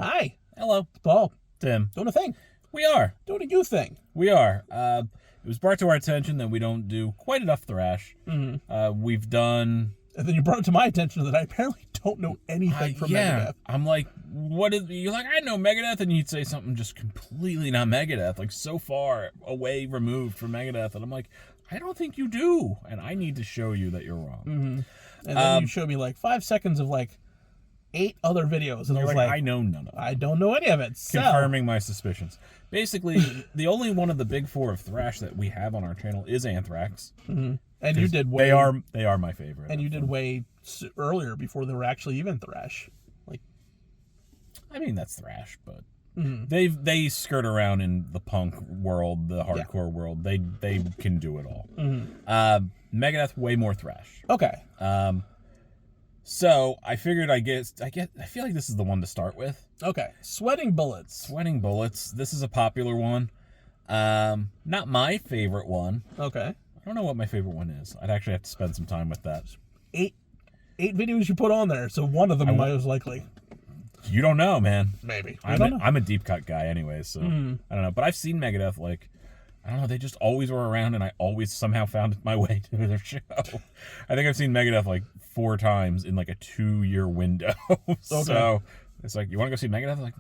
Hi, Hello, Paul. Tim. Doing a thing. We are. Doing a you thing. We are. It was brought to our attention that we don't do quite enough thrash. Mm-hmm. We've done... And then you brought it to my attention that I apparently don't know anything from Megadeth. I'm like, what is... You're like, I know Megadeth, and you'd say something just completely not Megadeth, like so far away removed from Megadeth, and I'm like, I don't think you do, and I need to show you that you're wrong. Mm-hmm. And then you showed me like 5 seconds of like 8 other videos, and I was like, I know none of it. I don't know any of it. So. Confirming my suspicions. Basically, the only one of the big 4 of thrash that we have on our channel is Anthrax. Mm-hmm. And you did way... They are my favorite. And you did way earlier before they were actually even thrash. Like, I mean, that's thrash, but mm-hmm. they skirt around in the punk world, the hardcore world. They can do it all. Mm-hmm. Megadeth, way more thrash. Okay. So I figured I feel like this is the one to start with. Okay. Sweating Bullets. Sweating Bullets. This is a popular one. Not my favorite one. Okay. I don't know what my favorite one is. I'd actually have to spend some time with that. 8 videos you put on there, so one of them most likely. You don't know, man. Maybe. I'm a deep cut guy anyway, so I don't know. But I've seen Megadeth, like, I don't know, they just always were around, and I always somehow found my way to their show. I think I've seen Megadeth like 4 times in like a 2-year window. So it's like, you want to go see Megadeth? I'm like,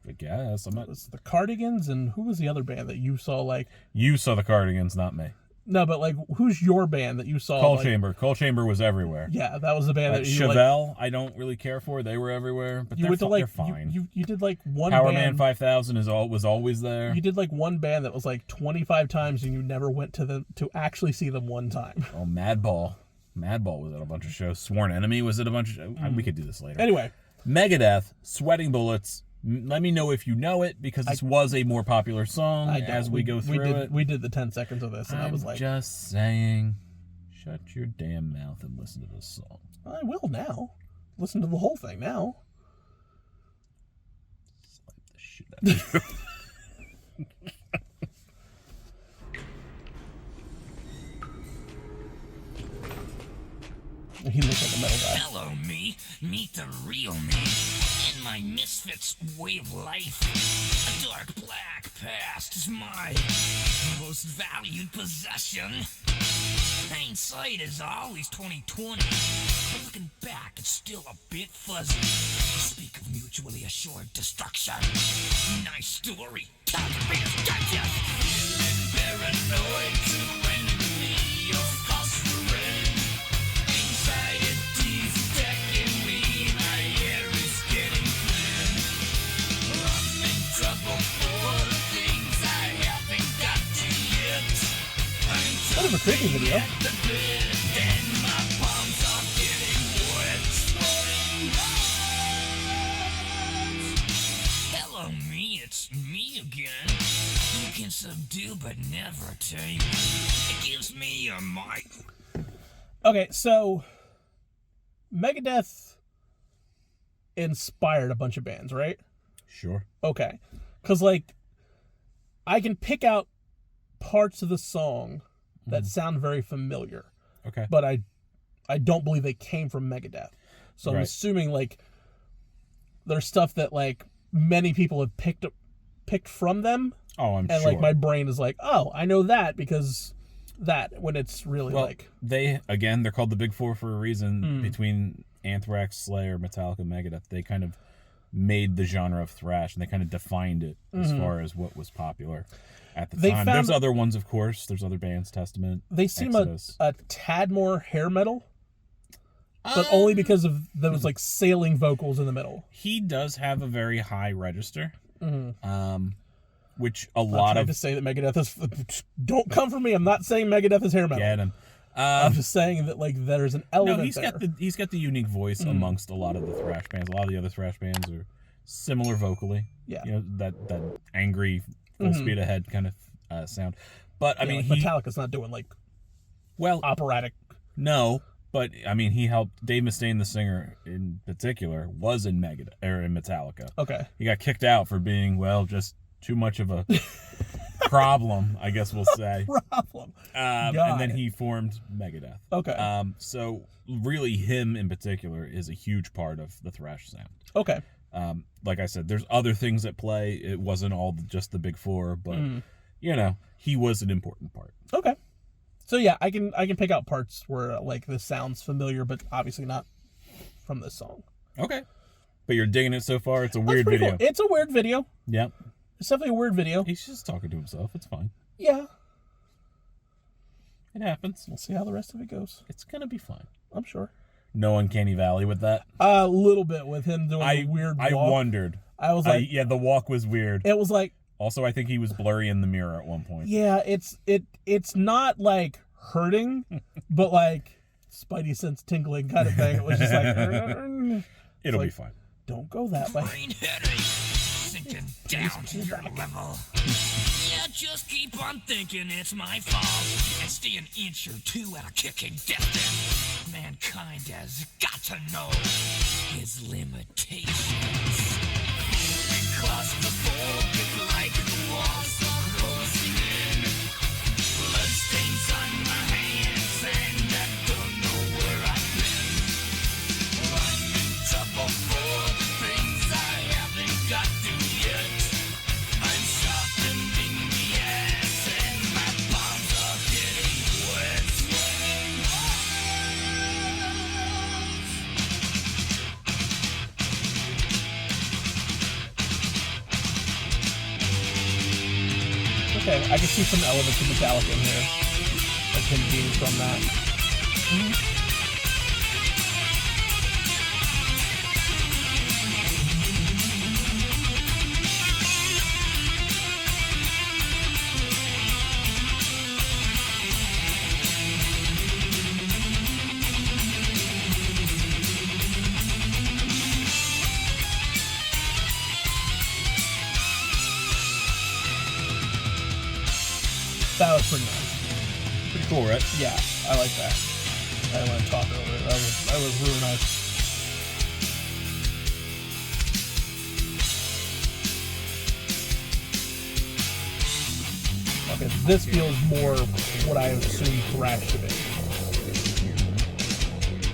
I guess. I'm not. It's the Cardigans, and who was the other band that you saw? Like, you saw the Cardigans, not me. No, but like, who's your band that you saw? Coal Chamber. Coal Chamber was everywhere. Yeah, that was the band that you Chevelle, like, I don't really care for. They were everywhere, but they're fine. You did like one Power band, Man 5000 was always there. You did like one band that was like 25 times, and you never went to actually see them one time. Oh, Madball. Madball was at a bunch of shows. Sworn Enemy was at a bunch of shows. We could do this later. Anyway. Megadeth, Sweating Bullets. Let me know if you know it, because this was a more popular song as we go through it. We did the 10 seconds of this, and I was like... just saying, shut your damn mouth and listen to this song. I will now. Listen to the whole thing now. Slap the shit out of you. He looks like a metal guy. Hello, me. Meet the real me. In my misfits way of life. A dark black past is my most valued possession. Hindsight is always 20/20. But looking back, it's still a bit fuzzy. Speak of mutually assured destruction. Nice story. Calculator's gotcha. Feeling paranoid to enemy of fostering. Anxiety's attacking me. My hair is getting thin. I'm in trouble for the things I haven't got to yet. That was a creepy video. And my palms are getting wet. Hello, me. It's me again. You can subdue but never tame. It gives me your mic. Okay, so Megadeth inspired a bunch of bands, right? Sure. Okay. Because, like, I can pick out parts of the song that sound very familiar. Okay. But I don't believe they came from Megadeth. So I'm assuming, like, there's stuff that, like, many people have picked from them. Oh, I'm sure. And, like, my brain is like, oh, I know that because that, when it's really, like... they're called the Big 4 for a reason. Between Anthrax, Slayer, Metallica, Megadeth, they kind of made the genre of thrash, and they kind of defined it as far as what was popular at the time. There's other ones, of course. There's other bands, Testament, They seem a tad more hair metal, but only because of those, like, sailing vocals in the middle. He does have a very high register, which a I'm lot trying to say that Megadeth is... Don't come for me. I'm not saying Megadeth is hair metal. Get him. I'm just saying that, like, there's an element he's got the unique voice amongst a lot of the thrash bands. A lot of the other thrash bands are similar vocally. Yeah. You know, that angry, full speed ahead kind of sound. But, I mean, like Metallica's not doing, like, operatic. No, but, I mean, he helped... Dave Mustaine, the singer, in particular, was in Metallica. Okay. He got kicked out for being, just too much of a problem, I guess we'll say. Problem. And then he formed Megadeth. Okay. So really him in particular is a huge part of the thrash sound. Okay. Like I said, there's other things at play. It wasn't all just the big four, but he was an important part. Okay. So yeah, I can pick out parts where like this sounds familiar, but obviously not from this song. Okay. But you're digging it so far. It's a weird video. Cool. It's a weird video. Yeah. It's definitely a weird video. He's just talking to himself. It's fine. Yeah. It happens. We'll see how the rest of it goes. It's gonna be fine. I'm sure. No Uncanny Valley with that? A little bit with him doing the weird walk. I wondered. I was like... yeah, the walk was weird. It was like... Also, I think he was blurry in the mirror at one point. Yeah, it's not like hurting, but like Spidey sense tingling kind of thing. It was just like... It'll be fine. Don't go that way. Brain headache, sinking down to your level. Yeah, just keep on thinking it's my fault and stay an inch or two out of kicking distance. Mankind has got to know his limitations. Claustrophobic like the walls are closing in. Bloodstains on my hands and I don't know where I've been. I'm in trouble for the things I haven't got to yet. I'm sharpening the ass and my palms are getting wet. Okay, I can see some elements of Metallica in here. Like him being from that. That was pretty nice. Pretty cool, right? Yeah, I like that. I don't want to talk over it. That was really nice. Okay, this feels more what I assume thrash to be.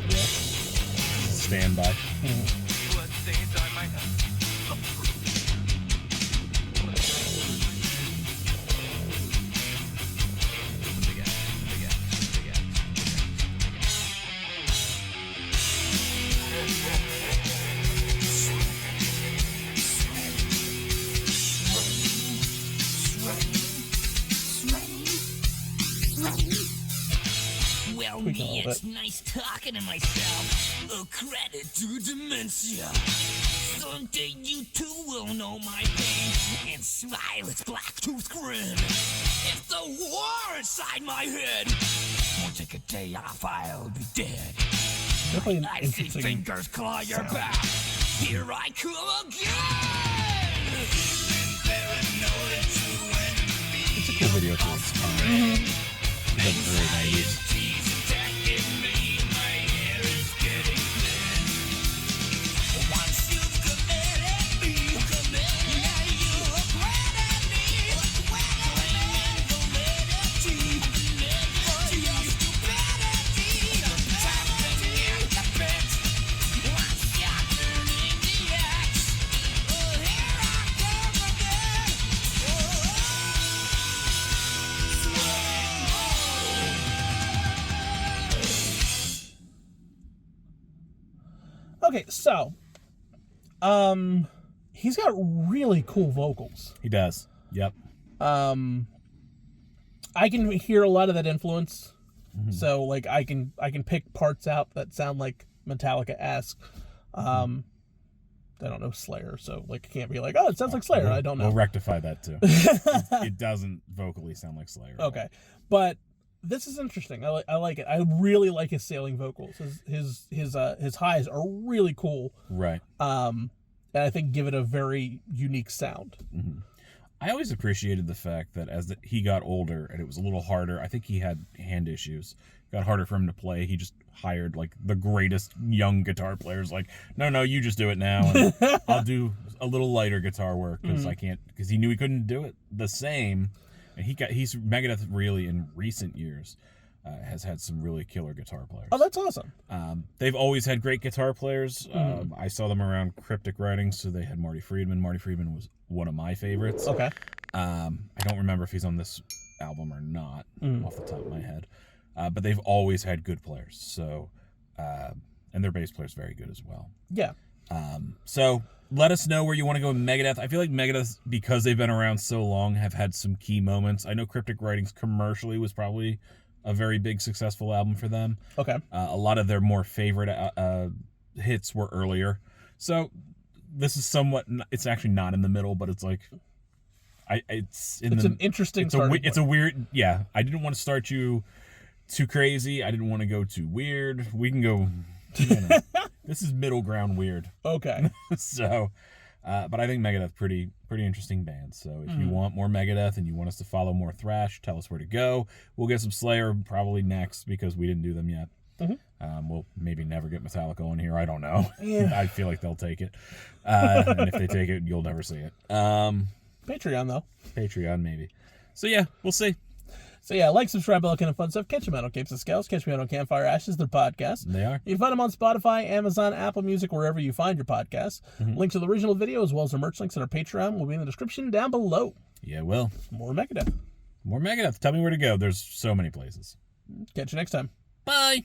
Yeah. Stand by. Well, me, it's nice talking to myself. A credit to dementia. Someday you too will know my pain and smile its black-toothed grin. If the war inside my head won't take a day off, I'll be dead. Definitely an I see interesting fingers claw your back. Here I come again. It's a cool video for its time. It doesn't really nice. Okay, so, he's got really cool vocals. He does. Yep. I can hear a lot of that influence. Mm-hmm. So, like, I can pick parts out that sound like Metallica-esque. I don't know Slayer, so, like, I can't be like, oh, it sounds like Slayer. I don't know. We'll rectify that, too. It doesn't vocally sound like Slayer. Okay. But this is interesting. I like it. I really like his sailing vocals. His highs are really cool. Right. And I think give it a very unique sound. Mm-hmm. I always appreciated the fact that as he got older and it was a little harder, I think he had hand issues. It got harder for him to play. He just hired like the greatest young guitar players. Like, no, you just do it now, and I'll do a little lighter guitar work because I can't. Because he knew he couldn't do it the same. And he's Megadeth really in recent years. has had some really killer guitar players. Oh, that's awesome. They've always had great guitar players. I saw them around Cryptic Writings, so they had Marty Friedman. Marty Friedman was one of my favorites. Okay. I don't remember if he's on this album or not off the top of my head. But they've always had good players. So, and their bass player's very good as well. Yeah. So let us know where you want to go with Megadeth. I feel like Megadeth, because they've been around so long, have had some key moments. I know Cryptic Writings commercially was probably a very big successful album for them. Okay. A lot of their more favorite hits were earlier. So this is somewhat, it's actually not in the middle, but it's like, it's an interesting starting it's a weird, yeah. I didn't want to start you too crazy. I didn't want to go too weird. We can go, this is middle ground weird. Okay. So, but I think Megadeth pretty interesting band. So if you want more Megadeth and you want us to follow more thrash, tell us where to go. We'll get some Slayer probably next because we didn't do them yet. We'll maybe never get Metallica on here. I don't know. Yeah. I feel like they'll take it. And if they take it, you'll never see it. Patreon, though. Patreon, maybe. So yeah, we'll see. So yeah, like, subscribe, all that kind of fun stuff. Catch them out on Capes and Scowls. Catch me out on Campfire Ashes, their podcast. They are. You can find them on Spotify, Amazon, Apple Music, wherever you find your podcasts. Links to the original video as well as the merch links on our Patreon will be in the description down below. Yeah, well. More Megadeth. More Megadeth. Tell me where to go. There's so many places. Catch you next time. Bye.